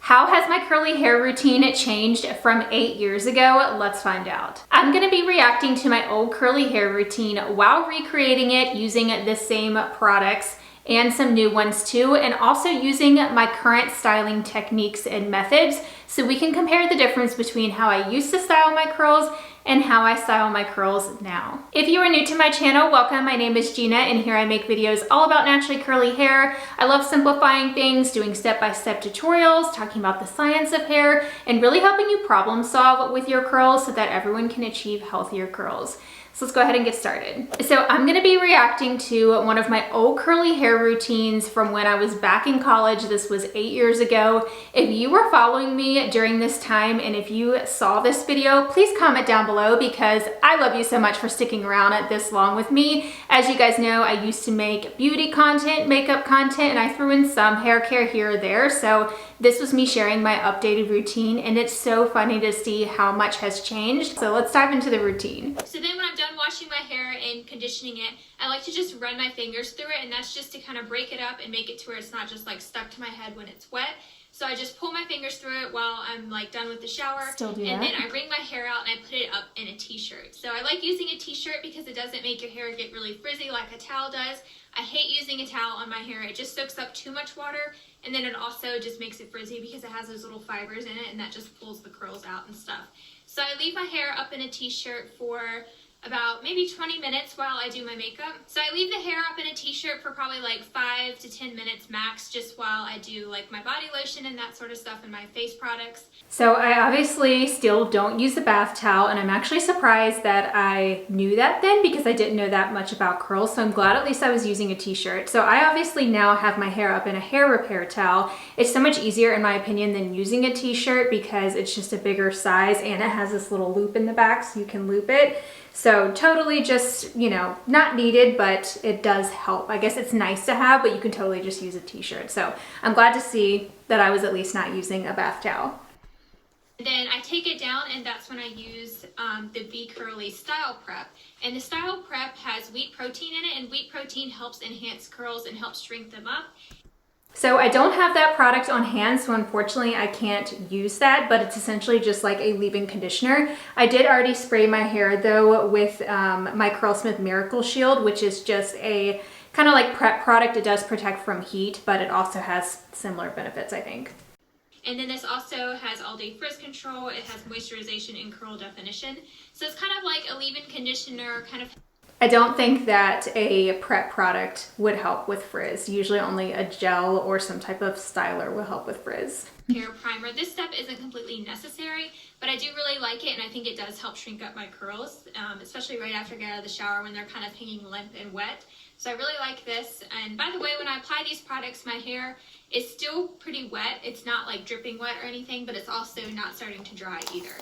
How has my curly hair routine changed from 8 years ago? Let's find out. I'm gonna be reacting to my old curly hair routine while recreating it using the same products and some new ones too, and also using my current styling techniques and methods so we can compare the difference between how I used to style my curls and how I style my curls now. If you are new to my channel, welcome. My name is Gina and here I make videos all about naturally curly hair. I love simplifying things, doing step-by-step tutorials, talking about the science of hair, and really helping you problem solve with your curls so that everyone can achieve healthier curls. So let's go ahead and get started. So I'm gonna be reacting to one of my old curly hair routines from when I was back in college. This was 8 years ago. If you were following me during this time and if you saw this video, please comment down below because I love you so much for sticking around at this long with me. As you guys know, I used to make beauty content, makeup content, and I threw in some hair care here or there. So this was me sharing my updated routine and it's so funny to see how much has changed. So let's dive into the routine. So then when I'm done washing my hair and conditioning it, I like to just run my fingers through it, and that's just to kind of break it up and make it to where it's not just like stuck to my head when it's wet. So I just pull my fingers through it while I'm like done with the shower. Still do and that. then I wring my hair out and I put it up in a t-shirt. So I like using a t-shirt because it doesn't make your hair get really frizzy like a towel does. I hate using a towel on my hair. It just soaks up too much water, and then it also just makes it frizzy because it has those little fibers in it and that just pulls the curls out and stuff. So I leave my hair up in a t-shirt for about maybe 20 minutes while I do my makeup. So I leave the hair up in a t-shirt for probably like 5 to 10 minutes max, just while I do like my body lotion and that sort of stuff and my face products. So I obviously still don't use a bath towel, and I'm actually surprised that I knew that then because I didn't know that much about curls. So I'm glad at least I was using a t-shirt. So I obviously now have my hair up in a hair repair towel. It's so much easier in my opinion than using a t-shirt because it's just a bigger size and it has this little loop in the back so you can loop it. So totally just, you know, not needed, but it does help. I guess it's nice to have, but you can totally just use a t-shirt. So I'm glad to see that I was at least not using a bath towel. Then I take it down, and that's when I use the Be Curly Style Prep. And the Style Prep has wheat protein in it, and wheat protein helps enhance curls and helps shrink them up. So I don't have that product on hand, so unfortunately I can't use that, but it's essentially just like a leave-in conditioner. I did already spray my hair though with my Curlsmith Miracle Shield, which is just a kind of like prep product. It does protect from heat, but it also has similar benefits, I think. And then this also has all-day frizz control. It has moisturization and curl definition. So it's kind of like a leave-in conditioner, kind of. I don't think that a prep product would help with frizz. Usually only a gel or some type of styler will help with frizz. Hair primer. This step isn't completely necessary, but I do really like it, and I think it does help shrink up my curls, especially right after I get out of the shower when they're kind of hanging limp and wet. So I really like this. And by the way, when I apply these products, my hair is still pretty wet. It's not like dripping wet or anything, but it's also not starting to dry either.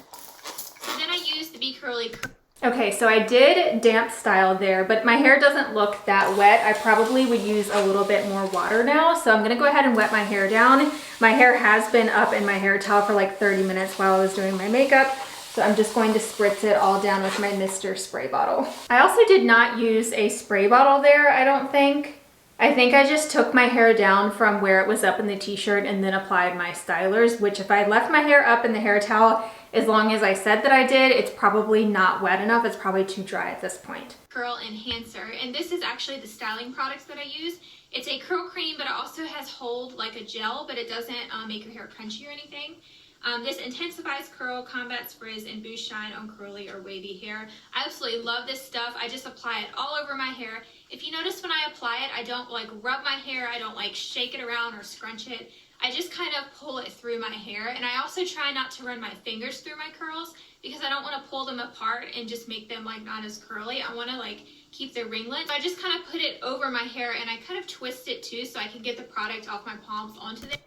So then I use the Be Curly. Okay, so I did damp style there, but my hair doesn't look that wet. I probably would use a little bit more water now. So I'm gonna go ahead and wet my hair down. My hair has been up in my hair towel for like 30 minutes while I was doing my makeup. So I'm just going to spritz it all down with my Mr. Spray bottle. I also did not use a spray bottle there, I don't think. I think I just took my hair down from where it was up in the t-shirt and then applied my stylers, which if I left my hair up in the hair towel, as long as I said that I did, it's probably not wet enough. It's probably too dry at this point. Curl Enhancer, and this is actually the styling products that I use. It's a curl cream, but it also has hold like a gel, but it doesn't make your hair crunchy or anything. This intensifies curl, combats frizz, and boosts shine on curly or wavy hair. I absolutely love this stuff. I just apply it all over my hair. If you notice when I apply it, I don't like rub my hair. I don't like shake it around or scrunch it. I just kind of pull it through my hair, and I also try not to run my fingers through my curls because I don't want to pull them apart and just make them like not as curly. I want to like keep the ringlets. So I just kind of put it over my hair, and I kind of twist it too so I can get the product off my palms onto them.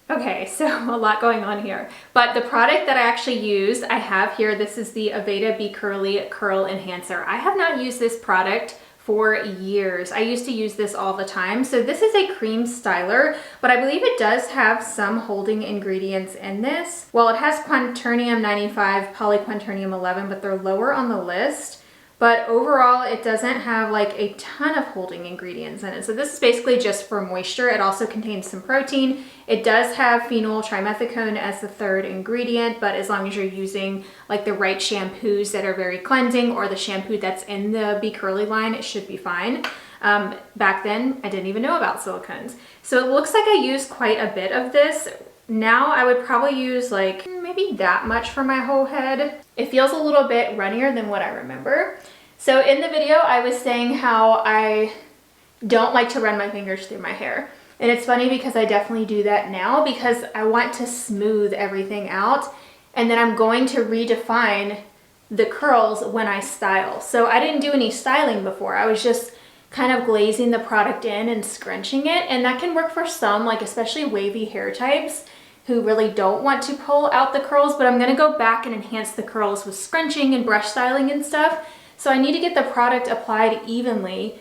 Okay, so a lot going on here. But the product that I actually used, I have here, this is the Aveda Be Curly Curl Enhancer. I have not used this product for years. I used to use this all the time. So this is a cream styler, but I believe it does have some holding ingredients in this. Well, it has quaternium 95, polyquaternium 11, but they're lower on the list. but overall it doesn't have like a ton of holding ingredients in it. So this is basically just for moisture. It also contains some protein. It does have phenyl trimethicone as the third ingredient, but as long as you're using like the right shampoos that are very cleansing, or the shampoo that's in the Be Curly line, it should be fine. Back then I didn't even know about silicones. So it looks like I used quite a bit of this. Now I would probably use like maybe that much for my whole head. It feels a little bit runnier than what I remember. So in the video I was saying how I don't like to run my fingers through my hair. And it's funny because I definitely do that now because I want to smooth everything out, and then I'm going to redefine the curls when I style. So I didn't do any styling before. I was just kind of glazing the product in and scrunching it, and that can work for some, like especially wavy hair types who really don't want to pull out the curls, but I'm gonna go back and enhance the curls with scrunching and brush styling and stuff. So I need to get the product applied evenly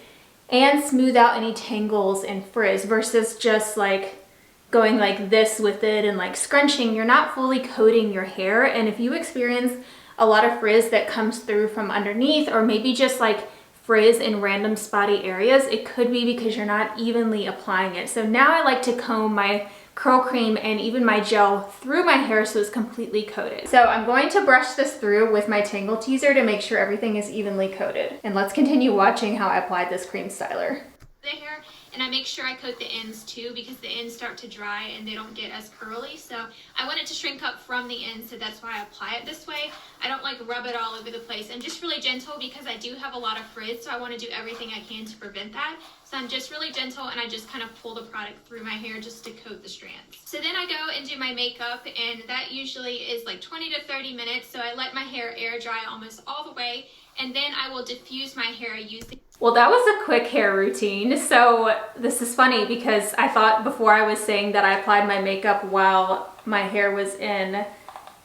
and smooth out any tangles and frizz versus just like going like this with it and like scrunching. You're not fully coating your hair, and if you experience a lot of frizz that comes through from underneath, or maybe just like frizz in random spotty areas, it could be because you're not evenly applying it. So now I like to comb my curl cream and even my gel through my hair so it's completely coated. So I'm going to brush this through with my Tangle Teaser to make sure everything is evenly coated. And let's continue watching how I applied this cream styler. The hair, and I make sure I coat the ends too because the ends start to dry and they don't get as curly. So I want it to shrink up from the ends, so that's why I apply it this way. I don't like rub it all over the place, and just really gentle because I do have a lot of frizz, so I want to do everything I can to prevent that. So I'm just really gentle and I just kind of pull the product through my hair just to coat the strands. So then I go and do my makeup, and that usually is like 20 to 30 minutes. So I let my hair air dry almost all the way, and then I will diffuse my hair using... Well, that was a quick hair routine. So this is funny because I thought before I was saying that I applied my makeup while my hair was in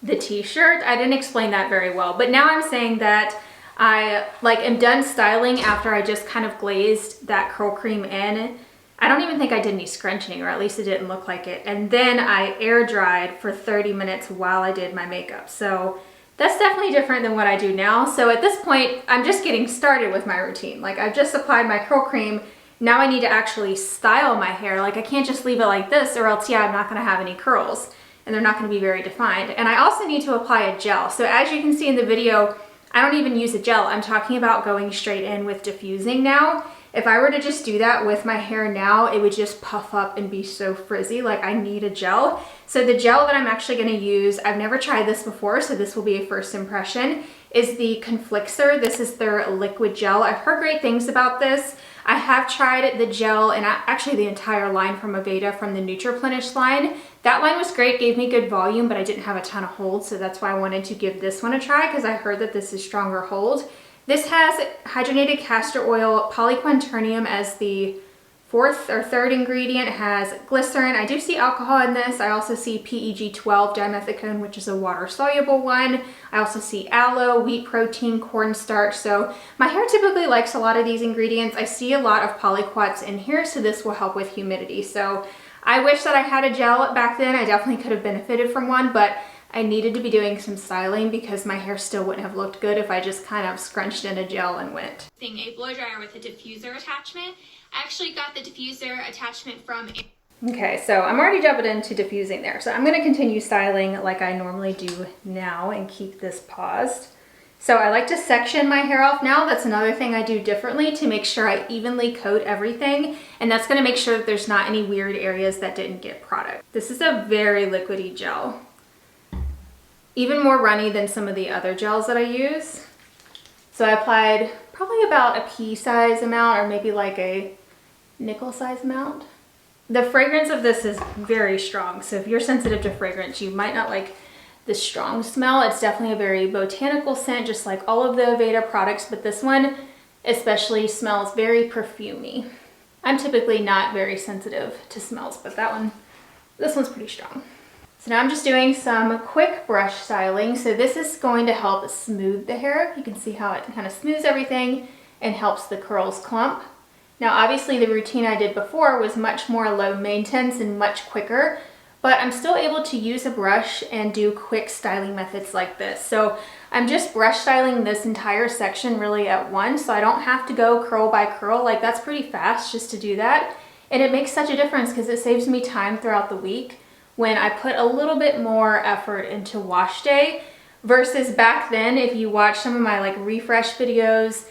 the t-shirt. I didn't explain that very well, but now I'm saying that I am done styling after I just kind of glazed that curl cream in. I don't even think I did any scrunching, or at least it didn't look like it. And then I air dried for 30 minutes while I did my makeup. So that's definitely different than what I do now. So at this point, I'm just getting started with my routine. Like, I've just applied my curl cream. Now I need to actually style my hair. Like, I can't just leave it like this, or else, yeah, I'm not gonna have any curls and they're not gonna be very defined. And I also need to apply a gel. So as you can see in the video, I don't even use a gel. I'm talking about going straight in with diffusing now. If I were to just do that with my hair now, it would just puff up and be so frizzy. Like, I need a gel. So the gel that I'm actually gonna use, I've never tried this before, so this will be a first impression, is the Conflixer. This is their liquid gel. I've heard great things about this. I have tried the gel and actually the entire line from Aveda, from the Nutriplenish line. That line was great, gave me good volume, but I didn't have a ton of hold, so that's why I wanted to give this one a try, because I heard that this is stronger hold. This has hydrogenated castor oil, polyquaternium as the fourth or third ingredient. It has glycerin. I do see alcohol in this. I also see PEG-12 dimethicone, which is a water-soluble one. I also see aloe, wheat protein, cornstarch. So my hair typically likes a lot of these ingredients. I see a lot of polyquats in here, so this will help with humidity. So I wish that I had a gel back then. I definitely could have benefited from one, but I needed to be doing some styling because my hair still wouldn't have looked good if I just kind of scrunched in a gel and went. A blow dryer with a diffuser attachment. I actually got the diffuser attachment from... Okay, so I'm already jumping into diffusing there. So I'm gonna continue styling like I normally do now and keep this paused. So I like to section my hair off now. That's another thing I do differently to make sure I evenly coat everything. And that's gonna make sure that there's not any weird areas that didn't get product. This is a very liquidy gel. Even more runny than some of the other gels that I use. So I applied probably about a pea size amount, or maybe like a nickel size amount. The fragrance of this is very strong, so if you're sensitive to fragrance, you might not like the strong smell. It's definitely a very botanical scent, just like all of the Aveda products, but this one especially smells very perfumey. I'm typically not very sensitive to smells, but this one's pretty strong. So now I'm just doing some quick brush styling. So this is going to help smooth the hair. You can see how it kind of smooths everything and helps the curls clump. Now obviously the routine I did before was much more low maintenance and much quicker, but I'm still able to use a brush and do quick styling methods like this. So I'm just brush styling this entire section really at once, so I don't have to go curl by curl. Like, that's pretty fast just to do that. And it makes such a difference because it saves me time throughout the week when I put a little bit more effort into wash day versus back then. If you watch some of my like refresh videos,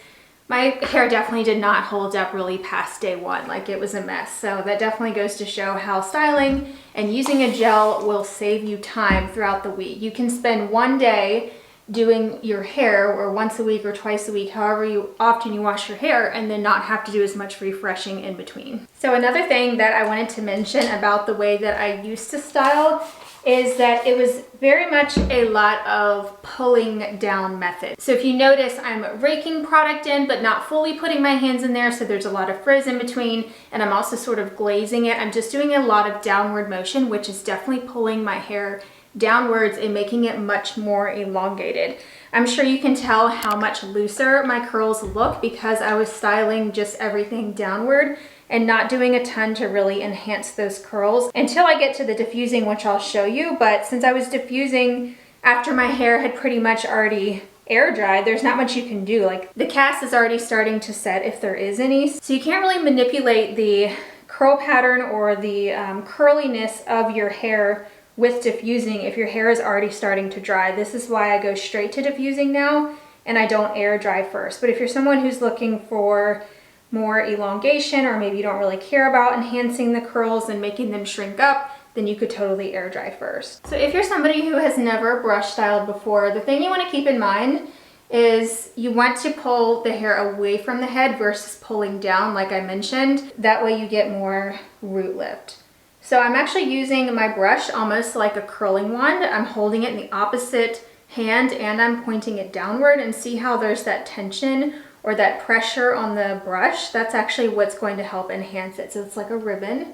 my hair definitely did not hold up really past day one. Like, it was a mess. So that definitely goes to show how styling and using a gel will save you time throughout the week. You can spend one day doing your hair, or once a week or twice a week, however often you wash your hair, and then not have to do as much refreshing in between. So another thing that I wanted to mention about the way that I used to style is that it was very much a lot of pulling down method. So if you notice, I'm raking product in, but not fully putting my hands in there, so there's a lot of frizz in between, and I'm also sort of glazing it. I'm just doing a lot of downward motion, which is definitely pulling my hair downwards and making it much more elongated. I'm sure you can tell how much looser my curls look because I was styling just everything downward and not doing a ton to really enhance those curls until I get to the diffusing, which I'll show you. But since I was diffusing after my hair had pretty much already air dried, there's not much you can do. Like, the cast is already starting to set if there is any. So you can't really manipulate the curl pattern or the curliness of your hair with diffusing if your hair is already starting to dry. This is why I go straight to diffusing now and I don't air dry first. But if you're someone who's looking for more elongation, or maybe you don't really care about enhancing the curls and making them shrink up, then you could totally air dry first. So if you're somebody who has never brush styled before, the thing you want to keep in mind is you want to pull the hair away from the head versus pulling down, like I mentioned. That way you get more root lift. So I'm actually using my brush almost like a curling wand. I'm holding it in the opposite hand and I'm pointing it downward, and see how there's that tension or that pressure on the brush. That's actually what's going to help enhance it. So it's like a ribbon,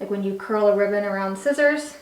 like when you curl a ribbon around scissors.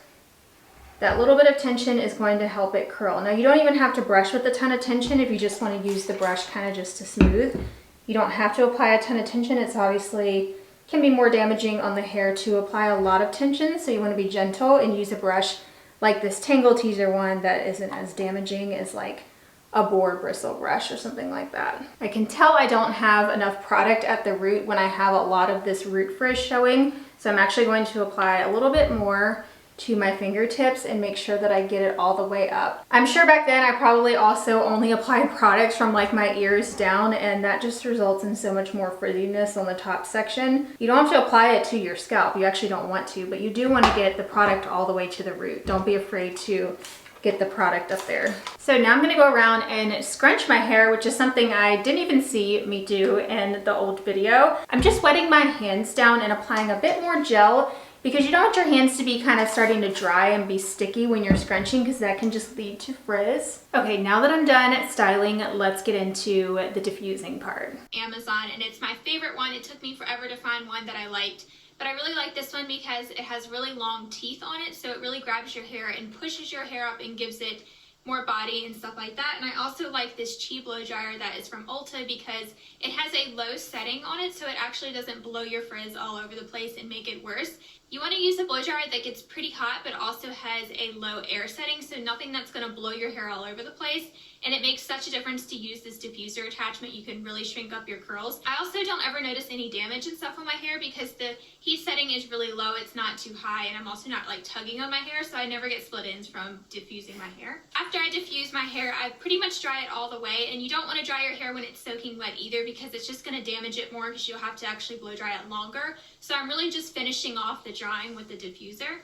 That little bit of tension is going to help it curl. Now, you don't even have to brush with a ton of tension if you just want to use the brush kind of just to smooth. You don't have to apply a ton of tension. It's obviously can be more damaging on the hair to apply a lot of tension, so you want to be gentle and use a brush like this Tangle Teezer one that isn't as damaging as like a boar bristle brush or something like that. I can tell I don't have enough product at the root when I have a lot of this root frizz showing, so I'm actually going to apply a little bit more to my fingertips and make sure that I get it all the way up. I'm sure back then I probably also only applied products from like my ears down, and that just results in so much more frizziness on the top section. You don't have to apply it to your scalp. You actually don't want to, but you do want to get the product all the way to the root. Don't be afraid to get the product up there. So now I'm going to go around and scrunch my hair, which is something I didn't even see me do in the old video. I'm just wetting my hands down and applying a bit more gel, because you don't want your hands to be kind of starting to dry and be sticky when you're scrunching, because that can just lead to frizz. Okay, now that I'm done styling, let's get into the diffusing part. Amazon, and it's my favorite one. It took me forever to find one that I liked, but I really like this one because it has really long teeth on it, so it really grabs your hair and pushes your hair up and gives it more body and stuff like that. And I also like this Chi blow dryer that is from Ulta because it has a low setting on it, so it actually doesn't blow your frizz all over the place and make it worse. You want to use a blow dryer that gets pretty hot but also has a low air setting, so nothing that's going to blow your hair all over the place. And it makes such a difference to use this diffuser attachment. You can really shrink up your curls. I also don't ever notice any damage and stuff on my hair because the heat setting is really low. It's not too high, and I'm also not like tugging on my hair, so I never get split ends from diffusing my hair. After I diffuse my hair, I pretty much dry it all the way, and you don't want to dry your hair when it's soaking wet either because it's just going to damage it more because you'll have to actually blow dry it longer. So I'm really just finishing off the drying with the diffuser.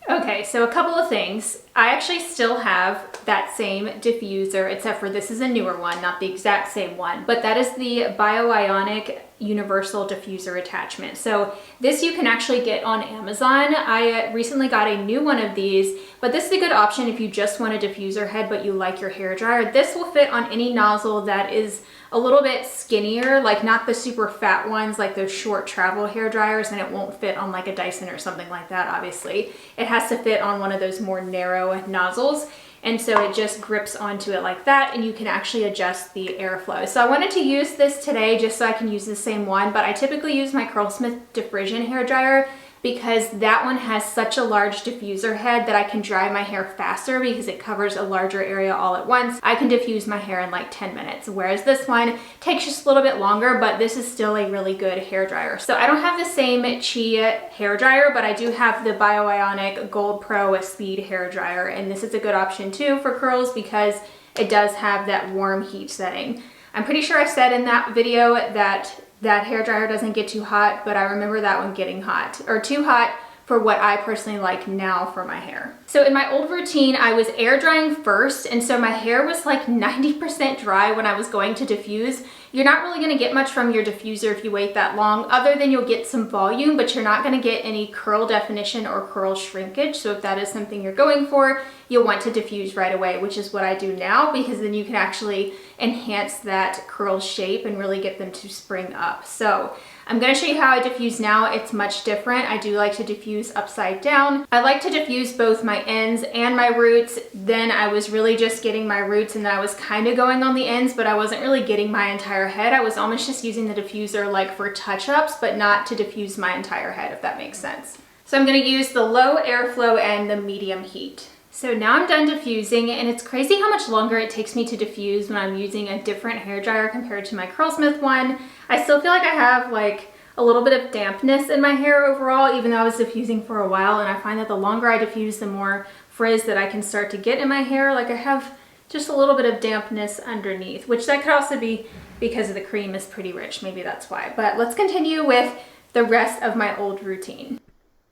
Okay, so a couple of things. I actually still have that same diffuser, except for this is a newer one, not the exact same one, but that is the Bioionic universal diffuser attachment. So this you can actually get on Amazon. I recently got a new one of these, but this is a good option if you just want a diffuser head but you like your hair dryer. This will fit on any nozzle that is a little bit skinnier, like not the super fat ones like those short travel hair dryers, and it won't fit on like a Dyson or something like that. Obviously it has to fit on one of those more narrow nozzles, and so it just grips onto it like that, and you can actually adjust the airflow. So I wanted to use this today just so I can use the same one, but I typically use my Curlsmith Diffusion hair dryer because that one has such a large diffuser head that I can dry my hair faster because it covers a larger area all at once. I can diffuse my hair in like 10 minutes, whereas this one takes just a little bit longer, but this is still a really good hair dryer. So I don't have the same Chi hair dryer, but I do have the Bioionic Gold Pro Speed hair dryer, and this is a good option too for curls because it does have that warm heat setting. I'm pretty sure I said in that video that hair dryer doesn't get too hot, but I remember that one getting hot, or too hot for what I personally like now for my hair. So in my old routine, I was air drying first, and so my hair was like 90% dry when I was going to diffuse. You're not really gonna get much from your diffuser if you wait that long, other than you'll get some volume, but you're not gonna get any curl definition or curl shrinkage. So if that is something you're going for, you'll want to diffuse right away, which is what I do now, because then you can actually enhance that curl shape and really get them to spring up. So I'm gonna show you how I diffuse now. It's much different. I do like to diffuse upside down. I like to diffuse both my ends and my roots. Then I was really just getting my roots, and then I was kind of going on the ends, but I wasn't really getting my entire head. I was almost just using the diffuser like for touch-ups, but not to diffuse my entire head, if that makes sense. So I'm gonna use the low airflow and the medium heat. So now I'm done diffusing, and it's crazy how much longer it takes me to diffuse when I'm using a different hair dryer compared to my Curlsmith one. I still feel like I have like a little bit of dampness in my hair overall, even though I was diffusing for a while, and I find that the longer I diffuse, the more frizz that I can start to get in my hair. Like I have just a little bit of dampness underneath, which that could also be because the cream is pretty rich. Maybe that's why. But let's continue with the rest of my old routine.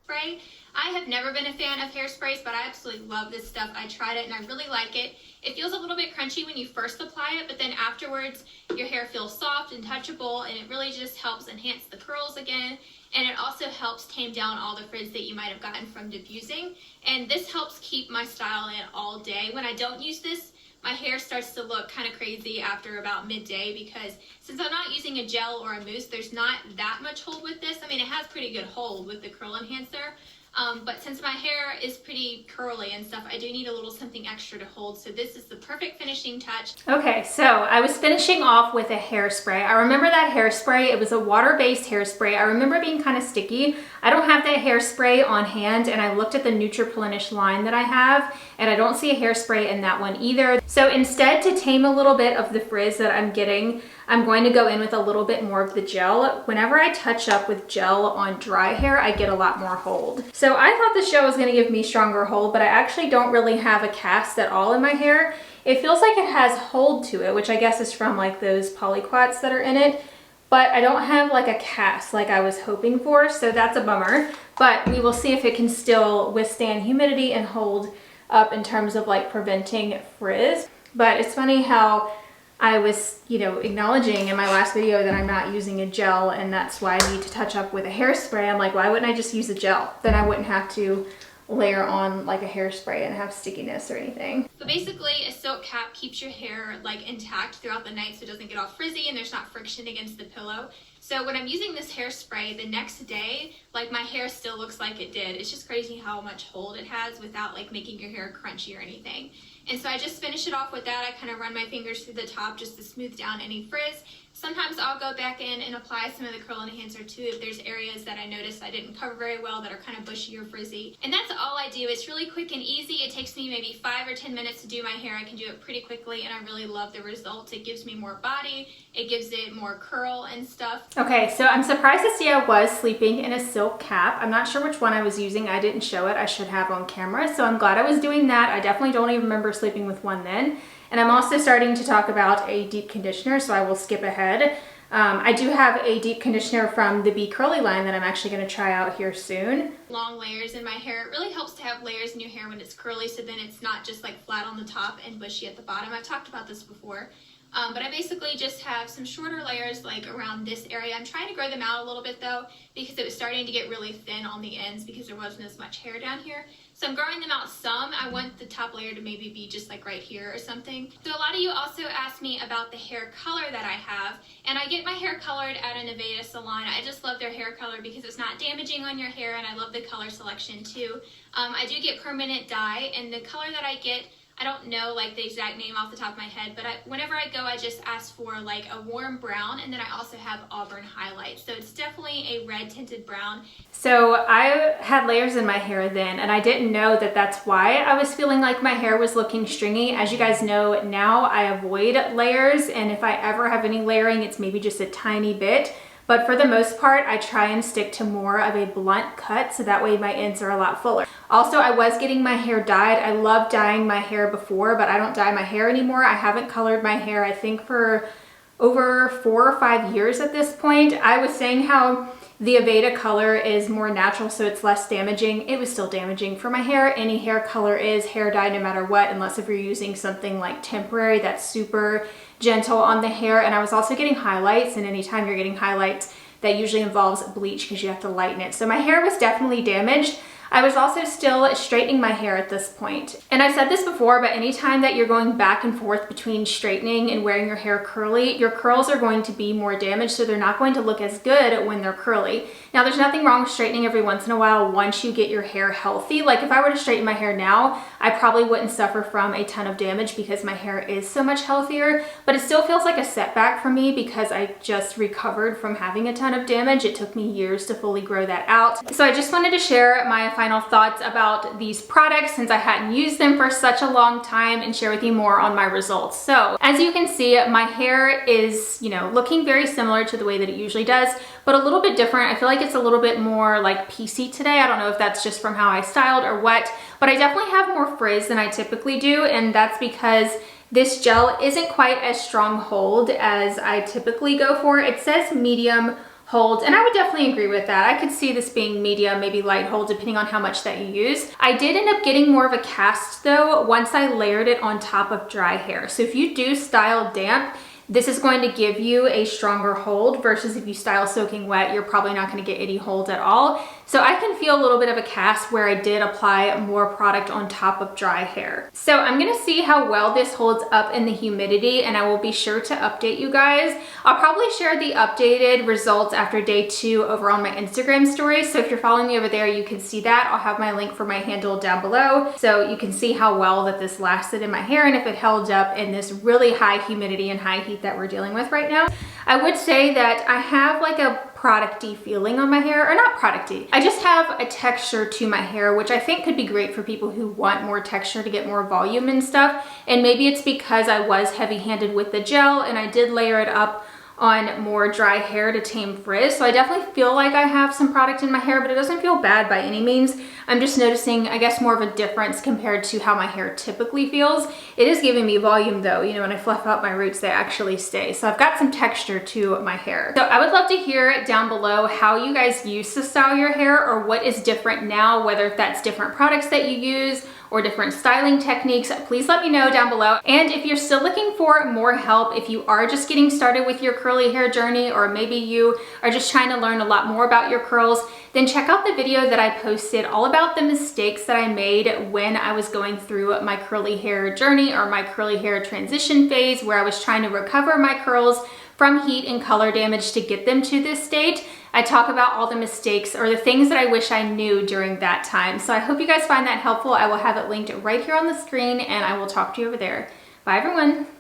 Spray. I have never been a fan of hairsprays, but I absolutely love this stuff. I tried it and I really like it. It feels a little bit crunchy when you first apply it, but then afterwards your hair feels soft and touchable, and it really just helps enhance the curls again. And it also helps tame down all the frizz that you might have gotten from diffusing. And this helps keep my style in all day. When I don't use this, my hair starts to look kind of crazy after about midday, because since I'm not using a gel or a mousse, there's not that much hold with this. I mean, it has pretty good hold with the curl enhancer. But since my hair is pretty curly and stuff, I do need a little something extra to hold. So this is the perfect finishing touch. Okay, so I was finishing off with a hairspray. I remember that hairspray. It was a water-based hairspray. I remember being kind of sticky. I don't have that hairspray on hand, and I looked at the Nutriplenish line that I have, and I don't see a hairspray in that one either. So instead, to tame a little bit of the frizz that I'm getting, I'm going to go in with a little bit more of the gel. Whenever I touch up with gel on dry hair, I get a lot more hold. So I thought the gel was going to give me stronger hold, but I actually don't really have a cast at all in my hair. It feels like it has hold to it, which I guess is from like those polyquats that are in it, but I don't have like a cast like I was hoping for, so that's a bummer. But we will see if it can still withstand humidity and hold up in terms of like preventing frizz. But it's funny how I was, acknowledging in my last video that I'm not using a gel, and that's why I need to touch up with a hairspray. I'm like, why wouldn't I just use a gel? Then I wouldn't have to layer on like a hairspray and have stickiness or anything. So basically, a silk cap keeps your hair like intact throughout the night so it doesn't get all frizzy and there's not friction against the pillow. So when I'm using this hairspray, the next day, like my hair still looks like it did. It's just crazy how much hold it has without like making your hair crunchy or anything. And so I just finish it off with that. I kind of run my fingers through the top just to smooth down any frizz. Sometimes I'll go back in and apply some of the curl enhancer too if there's areas that I noticed I didn't cover very well that are kind of bushy or frizzy. And that's all I do. It's really quick and easy. It takes me maybe 5 or 10 minutes to do my hair. I can do it pretty quickly, and I really love the results. It gives me more body. It gives it more curl and stuff. Okay, so I'm surprised to see I was sleeping in a silk cap. I'm not sure which one I was using. I didn't show it. I should have on camera. So I'm glad I was doing that. I definitely don't even remember sleeping with one then. And I'm also starting to talk about a deep conditioner, so I will skip ahead. I do have a deep conditioner from the Be Curly line that I'm actually going to try out here soon. Long layers in my hair. It really helps to have layers in your hair when it's curly, so then it's not just like flat on the top and bushy at the bottom. I've talked about this before. But I basically just have some shorter layers like around this area. I'm trying to grow them out a little bit though, because it was starting to get really thin on the ends because there wasn't as much hair down here. So I'm growing them out some. I want the top layer to maybe be just like right here or something. So a lot of you also asked me about the hair color that I have, and I get my hair colored at an Aveda salon. I just love their hair color because it's not damaging on your hair, and I love the color selection too. I do get permanent dye, and the color that I get I don't know like the exact name off the top of my head, but whenever I go, I just ask for like a warm brown, and then I also have auburn highlights. So it's definitely a red tinted brown. So I had layers in my hair then, and I didn't know that that's why I was feeling like my hair was looking stringy. As you guys know now, I avoid layers, and if I ever have any layering, it's maybe just a tiny bit. But for the most part, I try and stick to more of a blunt cut, so that way my ends are a lot fuller. Also, I was getting my hair dyed. I loved dyeing my hair before, but I don't dye my hair anymore. I haven't colored my hair, I think, for over 4 or 5 years at this point. I was saying how the Aveda color is more natural, so it's less damaging. It was still damaging for my hair. Any hair color is hair dye no matter what, unless if you're using something like temporary that's super gentle on the hair. And I was also getting highlights, and anytime you're getting highlights, that usually involves bleach because you have to lighten it. So my hair was definitely damaged. I was also still straightening my hair at this point. And I've said this before, but anytime that you're going back and forth between straightening and wearing your hair curly, your curls are going to be more damaged, so they're not going to look as good when they're curly. Now, there's nothing wrong with straightening every once in a while once you get your hair healthy. Like if I were to straighten my hair now, I probably wouldn't suffer from a ton of damage because my hair is so much healthier, but it still feels like a setback for me because I just recovered from having a ton of damage. It took me years to fully grow that out. So I just wanted to share my final thoughts about these products since I hadn't used them for such a long time, and share with you more on my results. So as you can see, my hair is, looking very similar to the way that it usually does, but a little bit different. I feel like it's a little bit more like piecey today. I don't know if that's just from how I styled or what, but I definitely have more frizz than I typically do, and that's because this gel isn't quite as strong hold as I typically go for. It says medium hold, and I would definitely agree with that. I could see this being medium, maybe light hold, depending on how much that you use. I did end up getting more of a cast though once I layered it on top of dry hair. So if you do style damp, this is going to give you a stronger hold versus if you style soaking wet, you're probably not going to get any hold at all. So I can feel a little bit of a cast where I did apply more product on top of dry hair. So I'm going to see how well this holds up in the humidity, and I will be sure to update you guys. I'll probably share the updated results after day 2 over on my Instagram story. So if you're following me over there, you can see that. I'll have my link for my handle down below, so you can see how well that this lasted in my hair and if it held up in this really high humidity and high heat that we're dealing with right now. I would say that I have like a producty feeling on my hair, or not producty. I just have a texture to my hair, which I think could be great for people who want more texture to get more volume and stuff. And maybe it's because I was heavy-handed with the gel and I did layer it up on more dry hair to tame frizz. So I definitely feel like I have some product in my hair, but it doesn't feel bad by any means. I'm just noticing, I guess, more of a difference compared to how my hair typically feels. It is giving me volume though. When I fluff out my roots, they actually stay. So I've got some texture to my hair. So I would love to hear down below how you guys used to style your hair, or what is different now, whether that's different products that you use or different styling techniques. Please let me know down below. And if you're still looking for more help, if you are just getting started with your curly hair journey, or maybe you are just trying to learn a lot more about your curls, then check out the video that I posted all about the mistakes that I made when I was going through my curly hair journey, or my curly hair transition phase, where I was trying to recover my curls from heat and color damage to get them to this state. I talk about all the mistakes or the things that I wish I knew during that time. So I hope you guys find that helpful. I will have it linked right here on the screen, and I will talk to you over there. Bye everyone.